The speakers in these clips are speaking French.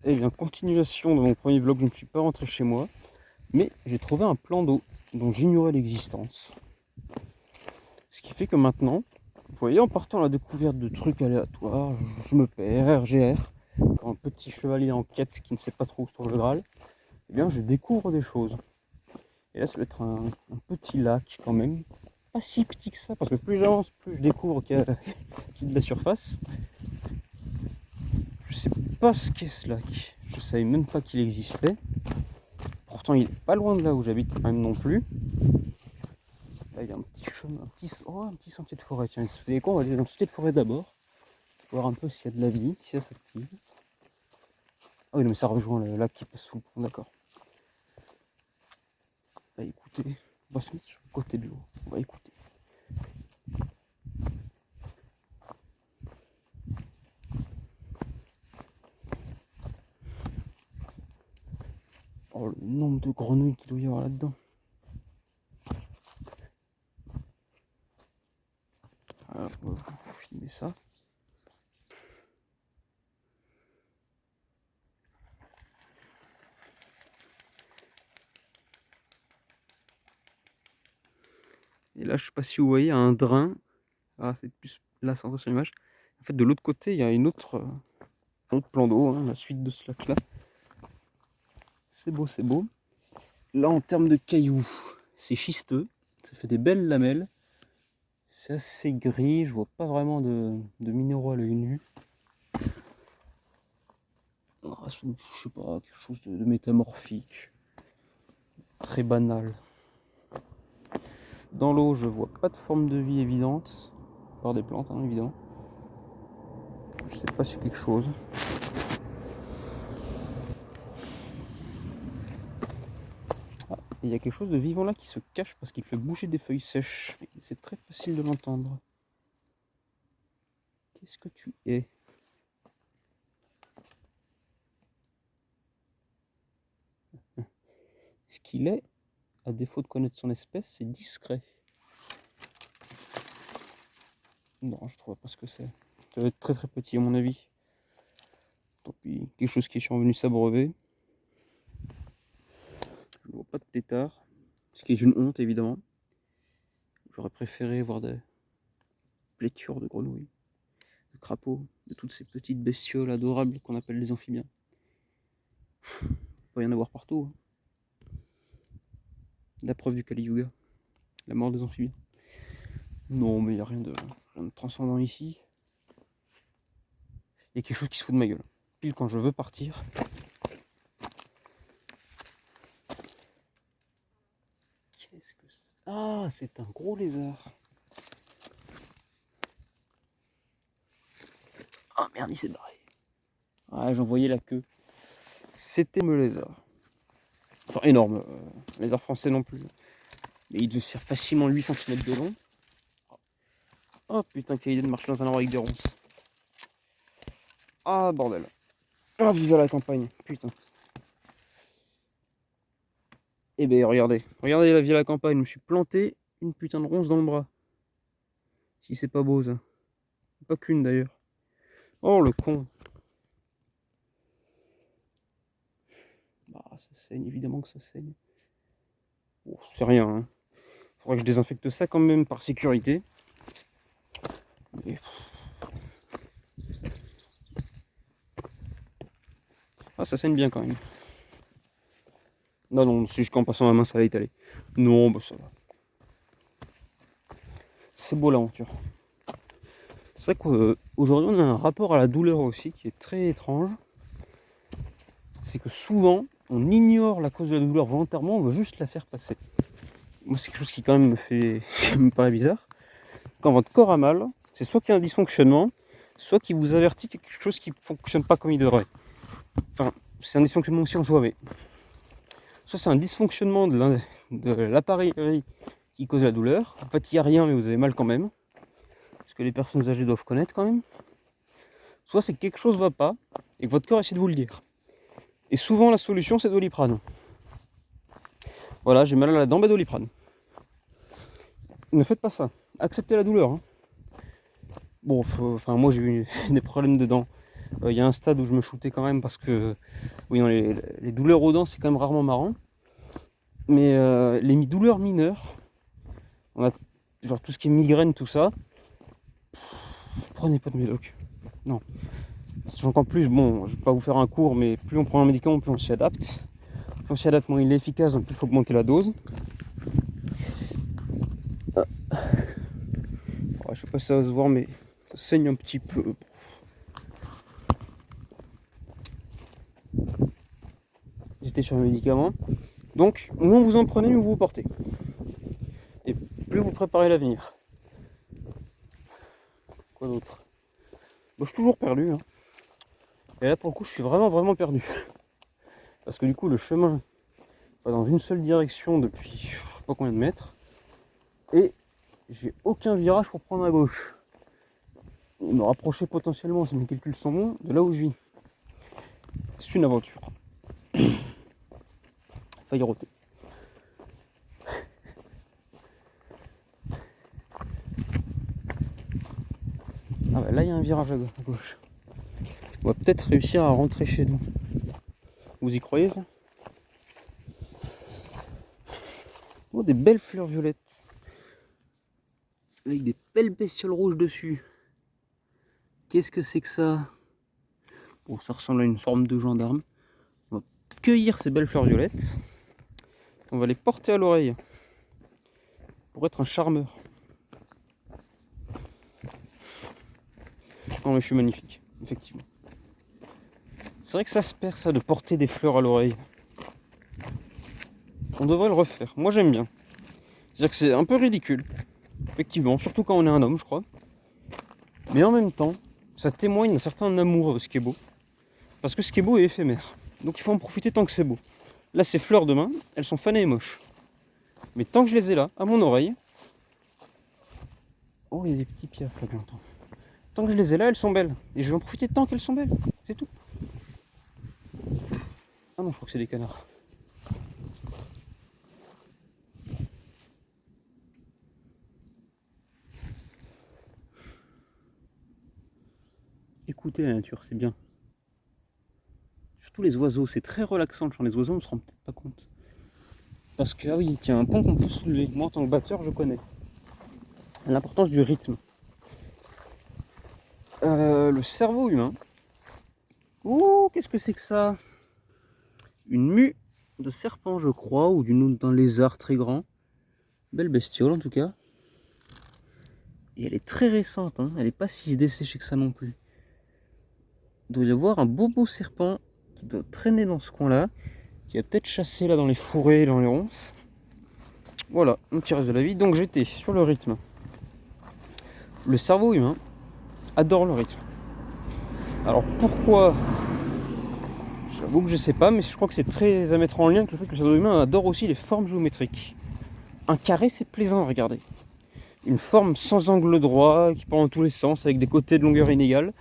Eh bien, continuation de mon premier vlog, je ne suis pas rentré chez moi, mais j'ai trouvé un plan d'eau dont j'ignorais l'existence. Ce qui fait que maintenant, vous voyez, en partant à la découverte de trucs aléatoires, je me perds, RGR, comme un petit chevalier en quête qui ne sait pas trop où se trouve le Graal, eh bien, je découvre des choses. Et là, ça va être un petit lac quand même, pas si petit que ça, parce que plus j'avance, plus je découvre qu'il y a de la surface. Je sais pas ce qu'est ce lac, je savais même pas qu'il existait. Pourtant, il est pas loin de là où j'habite quand même non plus. Là, il y a un petit chemin, un petit sentier de forêt. Tiens, vous savez quoi, on va aller dans le sentier de forêt d'abord, voir un peu s'il y a de la vie, si ça s'active. Ah oui, non, mais ça rejoint le lac qui passe sous le pont, d'accord. Bah écoutez, on va se mettre sur le côté de l'eau, on va écouter. Oh, le nombre de grenouilles qu'il doit y avoir là-dedans. Alors, on va filmer ça. Et là, je sais pas si vous voyez, un drain. Ah, c'est plus là, c'est sur l'image. En fait, de l'autre côté, il y a un autre plan d'eau, hein, la suite de ce lac-là. C'est beau, c'est beau. Là, en termes de cailloux, c'est schisteux. Ça fait des belles lamelles. C'est assez gris, je vois pas vraiment de minéraux à l'œil nu. Je sais pas, quelque chose de métamorphique. Très banal. Dans l'eau, je vois pas de forme de vie évidente. Par des plantes, hein, évidemment. Je sais pas si c'est quelque chose. Ah, il y a quelque chose de vivant là qui se cache parce qu'il fait bouger des feuilles sèches. C'est très facile de l'entendre. Qu'est-ce que tu es? Ce qu'il est, à défaut de connaître son espèce, c'est discret. Non, je trouve pas ce que c'est. Ça doit être très très petit à mon avis. Tant pis, quelque chose qui est survenu s'abreuver. Je ne vois pas de tétard, ce qui est une honte évidemment. J'aurais préféré voir des pléthores de grenouilles, de crapauds, de toutes ces petites bestioles adorables qu'on appelle les amphibiens. Il peut y en avoir partout. Hein. La preuve du Kali Yuga, la mort des amphibiens. Non, mais il n'y a rien de transcendant ici. Il y a quelque chose qui se fout de ma gueule. Pile quand je veux partir. Qu'est-ce que c'est? Ah, c'est un gros lézard. Ah merde, il s'est barré. Ah, j'en voyais la queue. C'était le lézard. Enfin, énorme. Lézard français non plus. Mais il devait faire facilement 8 cm de long. Oh putain, quelle idée de marcher dans un arbre avec des ronces. Ah bordel. Ah, vive la campagne, putain. Eh ben regardez, regardez la vie à la campagne, je me suis planté une putain de ronce dans le bras. Si c'est pas beau ça. Pas qu'une d'ailleurs. Oh le con. Bah ça saigne, évidemment que ça saigne. Oh, c'est rien, hein. Faudrait que je désinfecte ça quand même par sécurité. Mais... Ah ça saigne bien quand même. Non, non, c'est juste qu'en passant la main ça va étaler. Non, bah ça va. C'est beau l'aventure. C'est vrai qu'aujourd'hui on a un rapport à la douleur aussi qui est très étrange. C'est que souvent on ignore la cause de la douleur volontairement, on veut juste la faire passer. Moi c'est quelque chose qui quand même me paraît bizarre. Quand votre corps a mal, c'est soit qu'il y a un dysfonctionnement, soit qu'il vous avertit qu'il y a quelque chose qui ne fonctionne pas comme il devrait. Enfin, c'est un dysfonctionnement aussi en soi, mais soit c'est un dysfonctionnement de l'appareil qui cause la douleur. En fait, il n'y a rien, mais vous avez mal quand même. Ce que les personnes âgées doivent connaître quand même. Soit c'est que quelque chose ne va pas et que votre corps essaie de vous le dire. Et souvent, la solution, c'est Doliprane. Voilà, j'ai mal à la dent, bah Doliprane. Ne faites pas ça. Acceptez la douleur. Hein. Bon, enfin, moi j'ai eu des problèmes de dents Il y a un stade où je me shootais quand même parce que oui, non, les douleurs aux dents, c'est quand même rarement marrant. Mais les douleurs mineures, on a genre tout ce qui est migraine, tout ça, prenez pas de médoc. Non. Sachant qu'en plus, bon, je vais pas vous faire un cours, mais plus on prend un médicament, plus on s'y adapte. Plus on s'y adapte, moins il est efficace, donc plus il faut augmenter la dose. Je sais pas si ça va se voir, mais ça saigne un petit peu. J'étais sur le médicament. Donc, moins vous en prenez, mieux vous vous portez. Et plus vous préparez l'avenir. Quoi d'autre? Bon, je suis toujours perdu. Hein. Et là, pour le coup, je suis vraiment perdu. Parce que du coup, le chemin va dans une seule direction depuis je sais pas combien de mètres. Et j'ai aucun virage pour prendre à gauche. Et me rapprocher potentiellement, si mes calculs sont bons, de là où je vis. C'est une aventure. Failli roter. Ah bah là, il y a un virage à gauche. On va peut-être réussir à rentrer chez nous. Vous y croyez ça? Oh, des belles fleurs violettes. Avec des belles bestioles rouges dessus. Qu'est-ce que c'est que ça? Bon, ça ressemble à une forme de gendarme. On va cueillir ces belles fleurs violettes. On va les porter à l'oreille. Pour être un charmeur. Non mais je suis magnifique, effectivement. C'est vrai que ça se perd ça de porter des fleurs à l'oreille. On devrait le refaire. Moi j'aime bien. C'est-à-dire que c'est un peu ridicule. Effectivement, surtout quand on est un homme, je crois. Mais en même temps, ça témoigne d'un certain amour de ce qui est beau. Parce que ce qui est beau est éphémère. Donc il faut en profiter tant que c'est beau. Là, ces fleurs demain, elles sont fanées et moches. Mais tant que je les ai là, à mon oreille... Oh, il y a des petits piafs là que j'entends. Tant que je les ai là, elles sont belles. Et je vais en profiter tant qu'elles sont belles. C'est tout. Ah non, je crois que c'est des canards. Écoutez la nature, c'est bien. Surtout les oiseaux, c'est très relaxant le chant des oiseaux, on se rend peut-être pas compte. Parce que, ah oui, tiens, un point qu'on peut soulever. Moi, en tant que batteur, je connais. L'importance du rythme. Le cerveau humain. Oh, qu'est-ce que c'est que ça? Une mue de serpent, je crois, ou d'un lézard très grand. Belle bestiole, en tout cas. Et elle est très récente, hein. Elle n'est pas si desséchée que ça non plus. Il doit y avoir un beau serpent qui doit traîner dans ce coin-là, qui a peut-être chassé là dans les fourrés, dans les ronces. Voilà, un petit reste de la vie. Donc j'étais sur le rythme. Le cerveau humain adore le rythme. Alors pourquoi? J'avoue que je sais pas, mais je crois que c'est très à mettre en lien avec le fait que le cerveau humain adore aussi les formes géométriques. Un carré, c'est plaisant à regarder. Une forme sans angle droit, qui part dans tous les sens, avec des côtés de longueur inégale,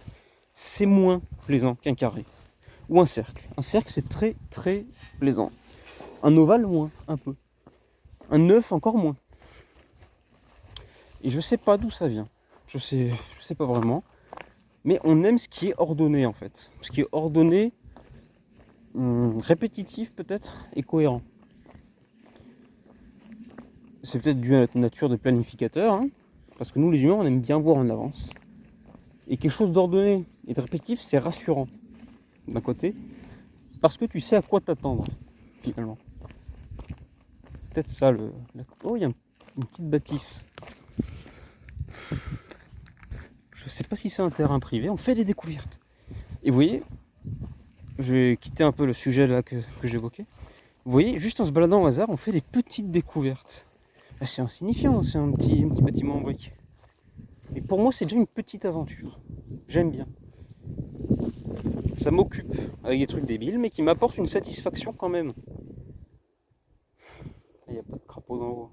c'est moins plaisant qu'un carré. Ou un cercle. Un cercle, c'est très plaisant. Un ovale, moins, un peu. Un œuf, encore moins. Et je sais pas d'où ça vient. Je sais pas vraiment. Mais on aime ce qui est ordonné, en fait. Ce qui est ordonné, répétitif peut-être, et cohérent. C'est peut-être dû à notre nature de planificateur, hein, parce que nous, les humains, on aime bien voir en avance. Et quelque chose d'ordonné et de répétitif, c'est rassurant, d'un côté, parce que tu sais à quoi t'attendre, finalement. Peut-être ça, Oh, il y a une petite bâtisse. Je sais pas si c'est un terrain privé, on fait des découvertes. Et vous voyez, je vais quitter un peu le sujet là que j'évoquais. Vous voyez, juste en se baladant au hasard, on fait des petites découvertes. Là, c'est insignifiant, c'est un petit bâtiment en briques. Et pour moi, c'est déjà une petite aventure. J'aime bien. Ça m'occupe avec des trucs débiles, mais qui m'apportent une satisfaction quand même. Il n'y a pas de crapaud dans l'eau.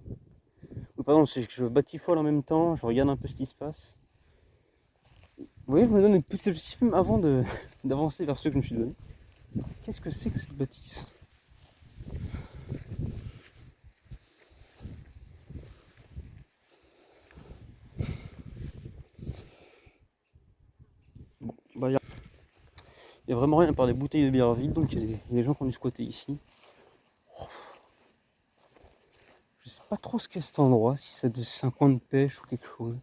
Ou pardon, c'est que je batifole en même temps, je regarde un peu ce qui se passe. Vous voyez, je me donne une petite objectif même avant d'avancer vers ce que je me suis donné. Qu'est-ce que c'est que cette bâtisse? Bon, bah, Il n'y a vraiment rien à part des bouteilles de bière vides, donc il y a des gens qui ont dû squatter ici. Je sais pas trop ce qu'est cet endroit, si c'est un coin de pêche ou quelque chose.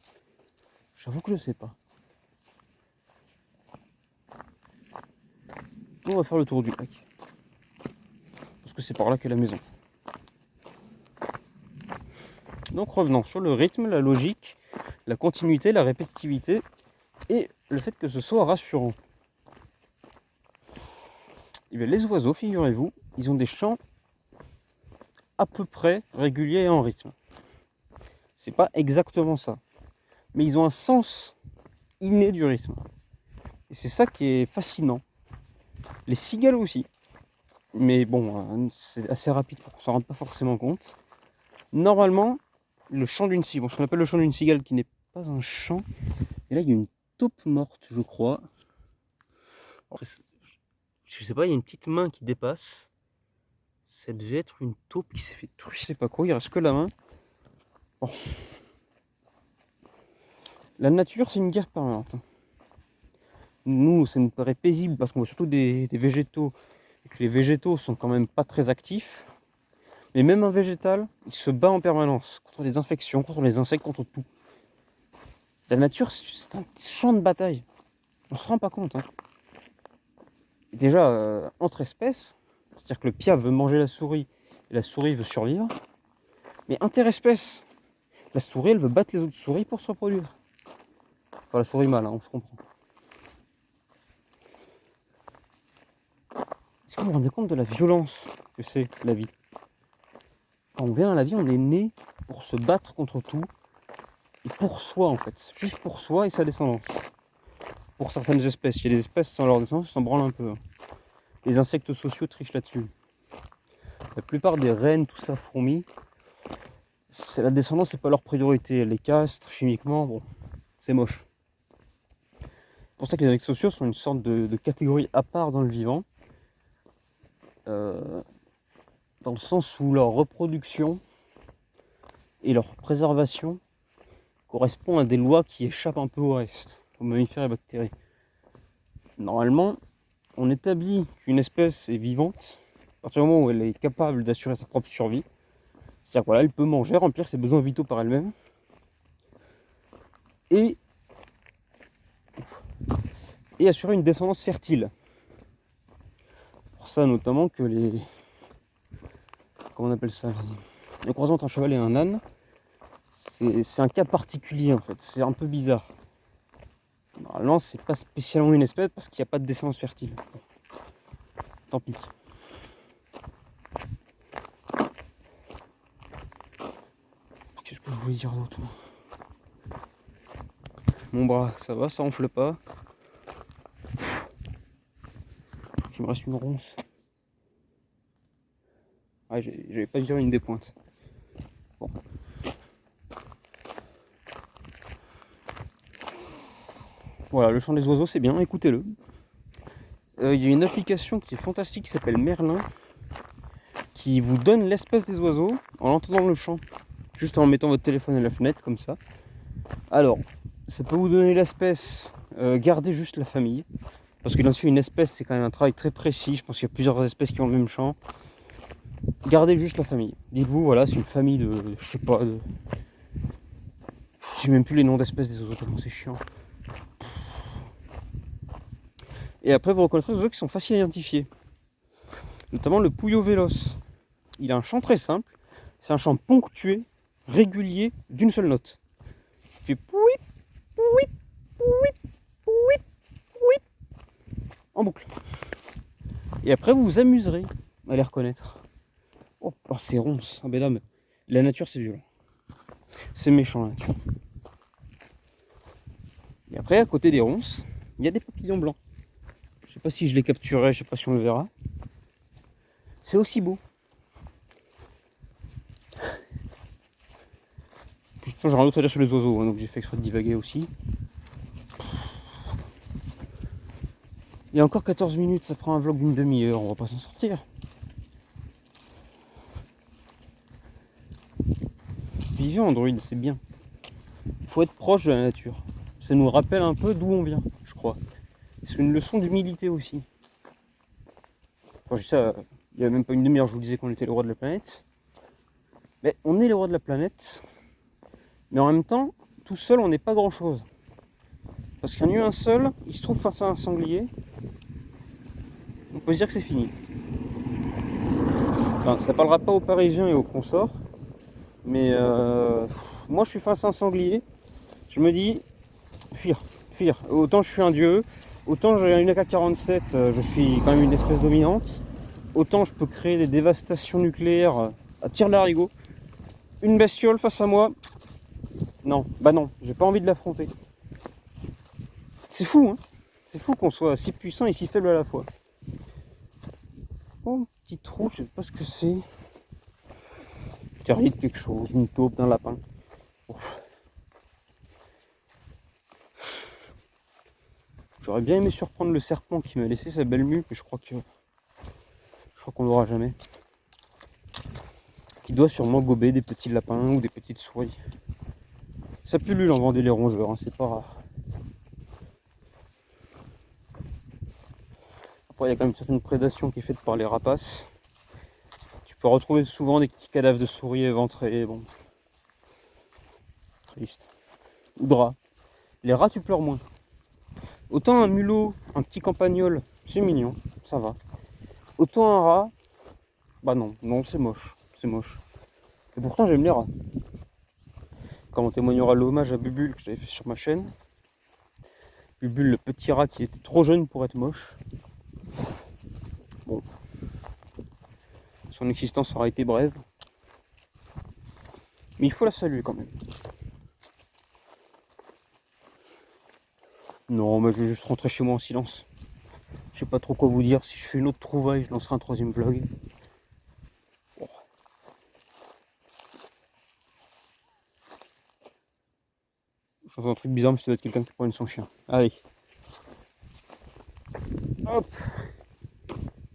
J'avoue que je sais pas. On va faire le tour du lac. Parce que c'est par là qu'est la maison. Donc revenons sur le rythme, la logique, la continuité, la répétitivité et le fait que ce soit rassurant. Et bien, les oiseaux, figurez-vous, ils ont des chants à peu près réguliers et en rythme. C'est pas exactement ça. Mais ils ont un sens inné du rythme. Et c'est ça qui est fascinant. Les cigales aussi. Mais bon, c'est assez rapide pour qu'on s'en rende pas forcément compte. Normalement, le chant d'une cigale, ce qu'on appelle le chant d'une cigale qui n'est pas un chant. Et là, il y a une taupe morte, je crois. Je sais pas, il y a une petite main qui dépasse. Ça devait être une taupe qui s'est fait trucider. Je sais pas quoi, il reste que la main. Bon. La nature, c'est une guerre permanente. Nous, ça nous paraît paisible parce qu'on voit surtout des végétaux et que les végétaux sont quand même pas très actifs. Mais même un végétal, il se bat en permanence contre les infections, contre les insectes, contre tout. La nature, c'est un champ de bataille. On se rend pas compte. Hein. Déjà, entre espèces, c'est-à-dire que le pia veut manger la souris et la souris veut survivre. Mais interespèces, la souris, elle veut battre les autres souris pour se reproduire. Enfin, la souris mâle, hein, on se comprend. Est-ce que vous vous rendez compte de la violence que c'est la vie? Quand on vient à la vie, on est né pour se battre contre tout. Et pour soi, en fait. Juste pour soi et sa descendance. Pour certaines espèces. Il y a des espèces sans leur descendance, ils s'en branlent un peu. Les insectes sociaux trichent là-dessus. La plupart des rennes, tout ça, fourmis, la descendance, c'est pas leur priorité. Elles les castrent chimiquement, bon, c'est moche. C'est pour ça que les insectes sociaux sont une sorte de catégorie à part dans le vivant. Dans le sens où leur reproduction et leur préservation correspond à des lois qui échappent un peu au reste, aux mammifères et bactéries. Normalement, on établit qu'une espèce est vivante à partir du moment où elle est capable d'assurer sa propre survie. C'est-à-dire qu'elle elle peut manger, remplir ses besoins vitaux par elle-même. Et assurer une descendance fertile. Pour ça notamment que les... Comment on appelle ça? Le croisement entre un cheval et un âne, c'est un cas particulier en fait, c'est un peu bizarre. Normalement, c'est pas spécialement une espèce parce qu'il n'y a pas de descendance fertile. Tant pis. Qu'est-ce que je voulais dire d'autre? Mon bras, ça va, ça enfle pas. Il me reste une ronce. Ah, j'avais pas viré une des pointes. Bon. Voilà, le chant des oiseaux, c'est bien, écoutez-le. Il y a une application qui est fantastique qui s'appelle Merlin, qui vous donne l'espèce des oiseaux en entendant le chant, juste en mettant votre téléphone à la fenêtre comme ça. Alors, ça peut vous donner l'espèce, gardez juste la famille, parce que d'identifier une espèce, c'est quand même un travail très précis. Je pense qu'il y a plusieurs espèces qui ont le même chant. Gardez juste la famille. Dites-vous, voilà, c'est une famille je sais pas, je sais même plus les noms d'espèces des oiseaux, tellement c'est chiant. Et après, vous reconnaîtrez des oiseaux qui sont faciles à identifier. Notamment le pouillot véloce. Il a un chant très simple. C'est un chant ponctué, régulier, d'une seule note. Il fait pouip, pouip, pouip, pouip, pouip, en boucle. Et après, vous vous amuserez à les reconnaître. Oh, c'est ronce. Ah ben là, mais la nature, c'est violent. C'est méchant, la nature. Et après, à côté des ronces, il y a des papillons blancs. Je sais pas si je les capturerai, je sais pas si on le verra. C'est aussi beau. J'ai rien d'autre à dire sur les oiseaux, hein, donc j'ai fait exprès de divaguer aussi. Il y a encore 14 minutes, ça fera un vlog d'une demi-heure, on va pas s'en sortir. Vivez Android, c'est bien. Il faut être proche de la nature. Ça nous rappelle un peu d'où on vient, je crois. C'est une leçon d'humilité aussi. Enfin, je dis ça, il y a même pas une demi-heure, je vous disais qu'on était les rois de la planète. Mais on est les rois de la planète. Mais en même temps, tout seul, on n'est pas grand-chose. Parce qu'un humain seul, il se trouve face à un sanglier. On peut se dire que c'est fini. Enfin, ça parlera pas aux Parisiens et aux consorts. Mais moi, je suis face à un sanglier. Je me dis, fuir, fuir. Autant je suis un dieu, autant j'ai une AK-47, je suis quand même une espèce dominante. Autant je peux créer des dévastations nucléaires à tir larigot. Une bestiole face à moi, non, bah non, j'ai pas envie de l'affronter. C'est fou, hein. C'est fou qu'on soit si puissant et si faible à la fois. Oh, petit trou, je sais pas ce que c'est. Terrier de quelque chose, une taupe, d'un lapin. Ouf. J'aurais bien aimé surprendre le serpent qui m'a laissé sa belle mue, mais je crois qu'on l'aura jamais. Qui doit sûrement gober des petits lapins ou des petites souris. Ça pullule en Vendée les rongeurs, hein, c'est pas rare. Après, il y a quand même une certaine prédation qui est faite par les rapaces. Tu peux retrouver souvent des petits cadavres de souris éventrés, bon. Triste. Ou de rats. Les rats, tu pleures moins. Autant un mulot, un petit campagnol, c'est mignon, ça va. Autant un rat, bah non, non, c'est moche, c'est moche. Et pourtant, j'aime les rats. Comme on témoignera l'hommage à Bubule que j'avais fait sur ma chaîne. Bubule, le petit rat qui était trop jeune pour être moche. Bon. Son existence aura été brève. Mais il faut la saluer quand même. Non, mais je vais juste rentrer chez moi en silence. Je sais pas trop quoi vous dire. Si je fais une autre trouvaille, je lancerai un troisième vlog. Oh. Je fais un truc bizarre, mais ça doit être quelqu'un qui promène son chien. Allez. Hop.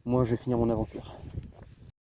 Moi, je vais finir mon aventure.